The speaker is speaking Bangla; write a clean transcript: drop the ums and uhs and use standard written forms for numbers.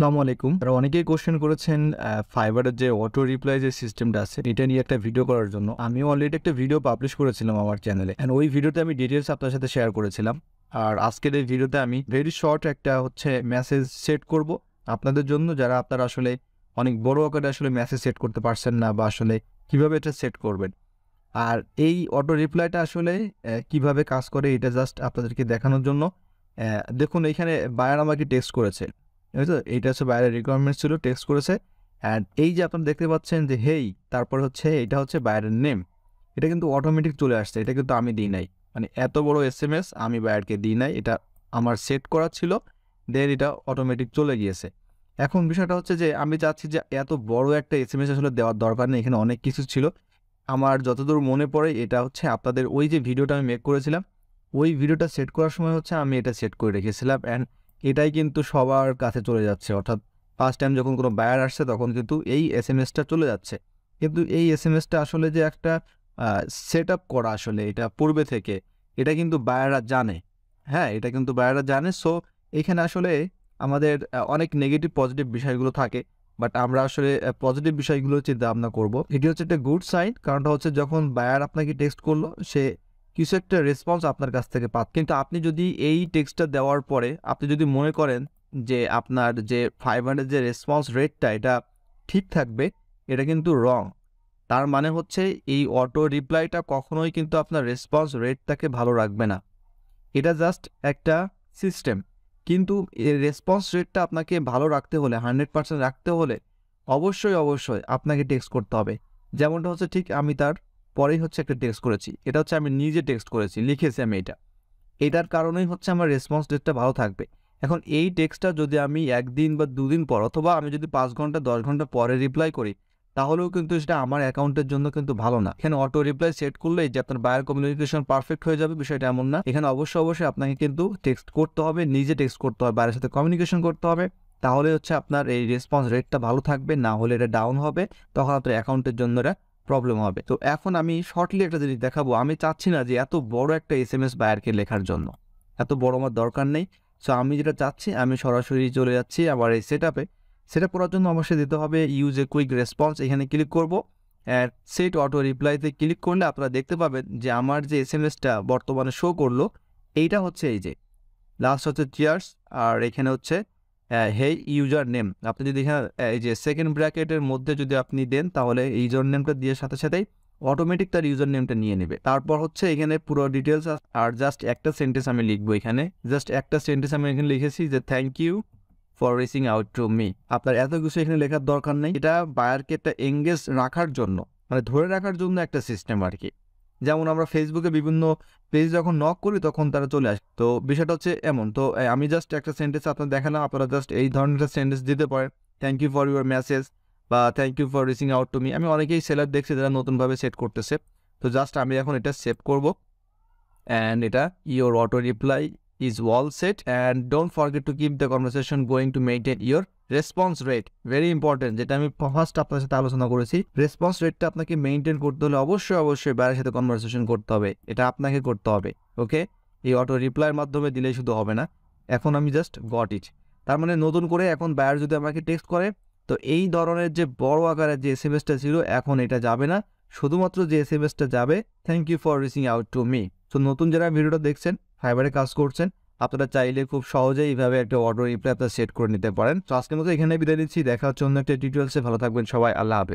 আসসালামু আলাইকুম। তারা অনেকেই কোশ্চেন করেছেন ফাইবারের যে অটো রিপ্লাই যে সিস্টেমটা আছে এটা নিয়ে একটা ভিডিও করার জন্য। আমিও অলরেডি একটা ভিডিও পাবলিশ করেছিলাম আমার চ্যানেলে, এন্ড ওই ভিডিওতে আমি ডিটেলস আপনার সাথে শেয়ার করেছিলাম। আর আজকের এই ভিডিওতে আমি ভেরি শর্ট একটা মেসেজ সেট করব আপনাদের জন্য, যারা আপনারা আসলে অনেক বড় আকারে আসলে মেসেজ সেট করতে পারছেন না, বা আসলে কিভাবে এটা সেট করবেন। আর এই অটো রিপ্লাইটা আসলে কিভাবে কাজ করে এটা জাস্ট আপনাদেরকে দেখানোর জন্য। দেখুন, এইখানে বায়ার আমাকে টেক্সট করেছে, বুঝছো? এইটা হচ্ছে বায়ারের রিকোয়ারমেন্টস ছিল, টেক্সট করেছে। অ্যান্ড এই যে আপনারা দেখতে পাচ্ছেন যে হেই, তারপর এটা হচ্ছে বায়ারের নেম। এটা কিন্তু অটোমেটিক চলে আসছে, এটা কিন্তু আমি দিই নাই। মানে এত বড় এসএমএস আমি বায়ারকে দিই নাই, এটা আমার সেট করা ছিল, দেন এটা অটোমেটিক চলে গিয়েছে। এখন বিষয়টা হচ্ছে যে আমি চাচ্ছি যে এত বড় একটা এসএমএস আসলে দেওয়ার দরকার নেই, এখানে অনেক কিছু ছিল। আমার যতদূর মনে পড়ে এটা হচ্ছে আপনাদের ওই যে ভিডিওটা আমি মেক করেছিলাম, ওই ভিডিওটা সেট করার সময় আমি এটা সেট করে রেখেছিলাম। অ্যান্ড এটাই কিন্তু সবার কাছে চলে যাচ্ছে, অর্থাৎ ফার্স্ট টাইম যখন কোনো বায়ার আসছে তখন কিন্তু এই এসএমএসটা চলে যাচ্ছে। কিন্তু এই এসএমএসটা আসলে যে একটা সেট আপ করা, আসলে এটা পূর্বে থেকে এটা কিন্তু বায়াররা জানে। হ্যাঁ, এটা কিন্তু বায়াররা জানে। সো এখানে আসলে আমাদের অনেক নেগেটিভ পজিটিভ বিষয়গুলো থাকে, বাট আমরা আসলে পজিটিভ বিষয়গুলো চিন্তা ভাবনা করবো। এটি হচ্ছে একটা গুড সাইন, কারণটা হচ্ছে যখন বায়ার আপনাকে টেক্সট করলো, সে কিছু একটা রেসপন্স আপনার কাছ থেকে পান। কিন্তু আপনি যদি এই টেক্সটটা দেওয়ার পরে আপনি যদি মনে করেন যে আপনার যে ফাইবারের যে রেসপন্স রেটটা এটা ঠিক থাকবে, এটা কিন্তু রং। তার মানে হচ্ছে এই অটো রিপ্লাইটা কখনোই কিন্তু আপনার রেসপন্স রেটটাকে ভালো রাখবে না। এটা জাস্ট একটা সিস্টেম। কিন্তু এই রেসপন্স রেটটা আপনাকে ভালো রাখতে হলে, 100% রাখতে হলে অবশ্যই আপনাকে টেক্সট করতে হবে। যেমনটা হচ্ছে ঠিক আমি তার পরেই একটা টেক্সট করেছি, এটা আমি নিজে টেক্সট করেছি, লিখেছি আমি এটা। এটার কারণেই আমার রেসপন্স রেটটা ভালো থাকবে। এখন এই টেক্সটটা যদি আমি 1 দিন বা 2 দিন পর, অথবা আমি যদি 5 ঘন্টা 10 ঘন্টা পরে রিপ্লাই করি, তাহলেও কিন্তু সেটা আমার অ্যাকাউন্টের জন্য কিন্তু ভালো না। এখানে অটো রিপ্লাই সেট করলেই যে আপনার বায়ার কমিউনিকেশন পারফেক্ট হয়ে যাবে, বিষয়টা এমন না। এখানে অবশ্যই আপনাকে কিন্তু টেক্সট করতে হবে, নিজে টেক্সট করতে হবে, বায়ারের সাথে কমিউনিকেশন করতে হবে। তাহলে আপনার এই রেসপন্স রেটটা ভালো থাকবে, না হলে এটা ডাউন হবে, তখন আপনার অ্যাকাউন্টের জন্য এটা প্রবলেম হবে। তো এখন আমি শর্টলি একটা জিনিস দেখাবো। আমি চাচ্ছি না যে এত বড় একটা এসএমএস বায়ারকে লেখার জন্য, এত বড় আমার দরকার নেই। সো আমি যেটা চাচ্ছি, আমি সরাসরি চলে যাচ্ছি আমার এই সেট আপ করার জন্য অবশ্যই দিতে হবে ইউজ এ কুইক রেসপন্স। এখানে ক্লিক করব, অ্যান্ড সেট অটো রিপ্লাইতে ক্লিক করলে আপনারা দেখতে পাবেন যে আমার যে এসএমএসটা বর্তমানে শো করলো, এইটা এই যে লাস্ট চিয়ার্স, আর এখানে হেই ইউজার নেম। আপনি যদি এখানে এই যে সেকেন্ড ব্র্যাকেটের মধ্যে যদি আপনি দেন, তাহলে ইউজার নেমটা দিয়ে সাথে সাথেই অটোমেটিক তার ইউজার নেমটা নিয়ে নেবে। তারপর এখানে পুরো ডিটেলস, আর জাস্ট একটা সেন্টেন্স আমি লিখবো। এখানে জাস্ট একটা সেন্টেন্স আমি এখানে লিখেছি যে thank you for reaching out to me. আপনার এত কিছু এখানে লেখার দরকার নেই। এটা বায়ারকে একটা এঙ্গেজ রাখার জন্য, মানে ধরে রাখার জন্য একটা সিস্টেম আর কি। যেমন আমরা ফেসবুকে বিভিন্ন পেজ যখন নক করি তখন তারা চলে আসে। তো বিষয়টা এমন। তো আমি জাস্ট একটা সেন্টেন্স আপনার দেখালাম, আপনারা জাস্ট এই ধরনের সেন্টেন্স দিতে পারেন। Thank you for your message, বা thank you for reaching out to me. আমি অনেকেই সেলার দেখছি যারা নতুনভাবে সেট করতেছে। তো জাস্ট আমি এখন এটা সেভ করব, অ্যান্ড এটা your auto reply is wall set, and don't forget to keep the conversation going to maintain your response rate. Very important, যেটা আমি ফার্স্ট আপনার সাথে আলোচনা করেছি। রেসপন্স রেটটা আপনাকে মেইনটেইন করতে হলে অবশ্যই বাইরের সাথে কনভারসেশন করতে হবে, এটা আপনাকে করতে হবে। ওকে, এই অটো রিপ্লাইয়ের মাধ্যমে দিলেই শুধু হবে না। এখন আমি জাস্ট গট ইট। তার মানে নতুন করে এখন বায়ার যদি আমাকে টেক্সট করে, তো এই ধরনের যে বড় আকারের যে এসএমএসটা ছিল, এখন এটা যাবে না। শুধুমাত্র যে এসএমএসটা যাবে, thank you for reaching out to me. তো নতুন যারা ভিডিওটা দেখছেন, ফাইবারে কাজ করছেন, আপনারা চাইলে খুব সহজেই এইভাবে একটা অটো রিপ্লাই আপনারা সেট করে নিতে পারেন। তো আজকের মতো এখানে বিদায় নিচ্ছি, দেখা হচ্ছে অন্য একটা টিউটোরিয়ালসে। ভালো থাকবেন সবাই, আল্লাহ হাফেজ।